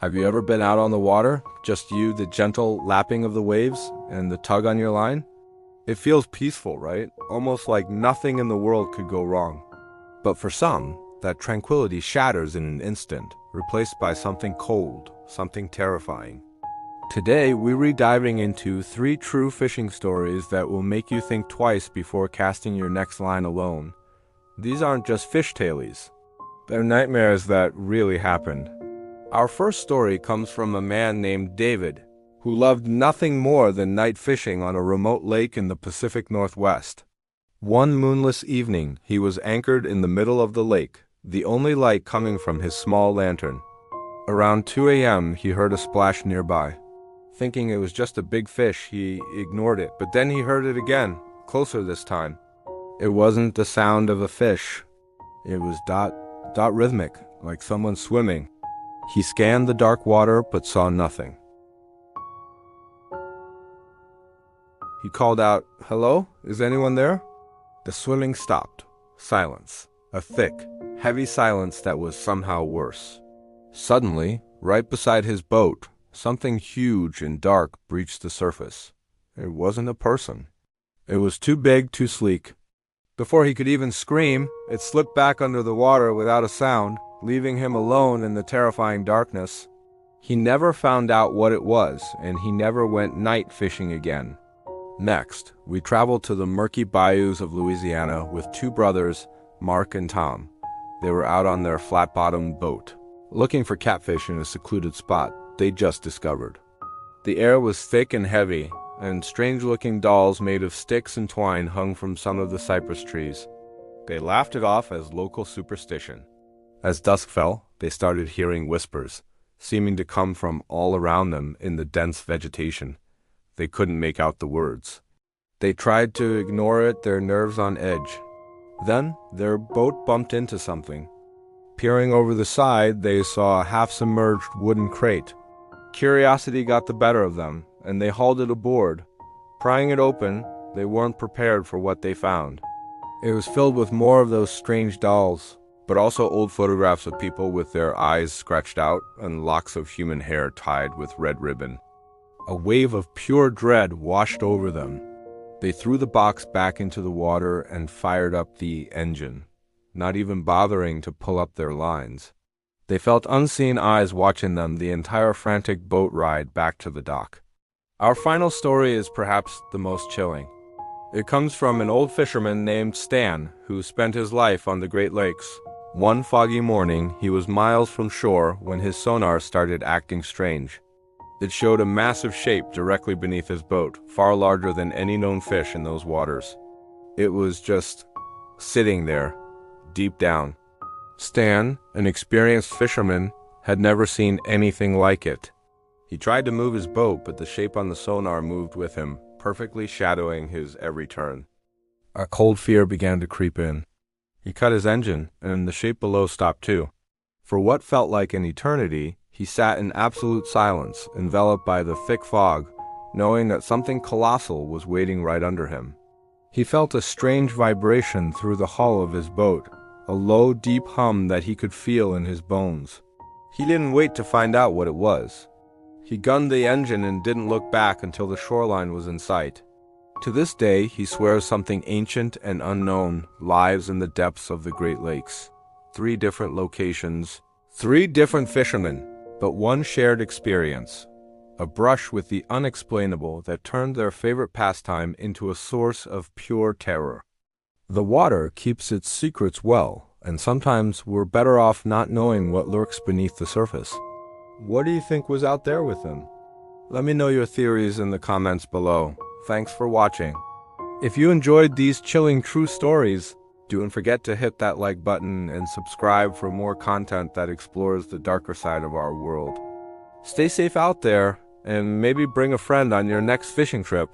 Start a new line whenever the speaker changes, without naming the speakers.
Have you ever been out on the water, just you, the gentle lapping of the waves, and the tug on your line? It feels peaceful, right? Almost like nothing in the world could go wrong. But for some, that tranquility shatters in an instant, replaced by something cold, something terrifying. Today, we're diving into 3 true fishing stories that will make you think twice before casting your next line alone. These aren't just fish tailies. They're nightmares that really happened. Our first story comes from a man named David, who loved nothing more than night fishing on a remote lake in the Pacific Northwest. One moonless evening, he was anchored in the middle of the lake, the only light coming from his small lantern. Around 2 a.m., he heard a splash nearby. Thinking it was just a big fish, he ignored it, but then he heard it again, closer this time. It wasn't the sound of a fish. It was dot rhythmic, like someone swimming. He scanned the dark water, but saw nothing. He called out, "Hello? Is anyone there?" The swimming stopped. Silence. A thick, heavy silence that was somehow worse. Suddenly, right beside his boat, something huge and dark breached the surface. It wasn't a person. It was too big, too sleek. Before he could even scream, it slipped back under the water without a sound, leaving him alone in the terrifying darkness. He never found out what it was, and he never went night fishing again. Next, we traveled to the murky bayous of Louisiana with 2 brothers, Mark and Tom. They were out on their flat-bottomed boat, looking for catfish in a secluded spot they just discovered. The air was thick and heavy, and strange-looking dolls made of sticks and twine hung from some of the cypress trees. They laughed it off as local superstition. As dusk fell, they started hearing whispers, seeming to come from all around them in the dense vegetation. They couldn't make out the words. They tried to ignore it, their nerves on edge. Then, their boat bumped into something. Peering over the side, they saw a half-submerged wooden crate. Curiosity got the better of them, and they hauled it aboard. Prying it open, they weren't prepared for what they found. It was filled with more of those strange dolls, but also old photographs of people with their eyes scratched out and locks of human hair tied with red ribbon. A wave of pure dread washed over them. They threw the box back into the water and fired up the engine, not even bothering to pull up their lines. They felt unseen eyes watching them the entire frantic boat ride back to the dock. Our final story is perhaps the most chilling. It comes from an old fisherman named Stan, who spent his life on the Great Lakes. One foggy morning, he was miles from shore when his sonar started acting strange. It showed a massive shape directly beneath his boat, far larger than any known fish in those waters. It was just sitting there, deep down. Stan, an experienced fisherman, had never seen anything like it. He tried to move his boat, but the shape on the sonar moved with him, perfectly shadowing his every turn. A cold fear began to creep in. He cut his engine, and the shape below stopped too. For what felt like an eternity, he sat in absolute silence, enveloped by the thick fog, knowing that something colossal was waiting right under him. He felt a strange vibration through the hull of his boat, a low, deep hum that he could feel in his bones. He didn't wait to find out what it was. He gunned the engine and didn't look back until the shoreline was in sight. To this day, he swears something ancient and unknown lies in the depths of the Great Lakes. 3 different locations, 3 different fishermen, but one shared experience. A brush with the unexplainable that turned their favorite pastime into a source of pure terror. The water keeps its secrets well, and sometimes we're better off not knowing what lurks beneath the surface. What do you think was out there with them? Let me know your theories in the comments below. Thanks for watching. If you enjoyed these chilling true stories, don't forget to hit that like button and subscribe for more content that explores the darker side of our world. Stay safe out there, and maybe bring a friend on your next fishing trip.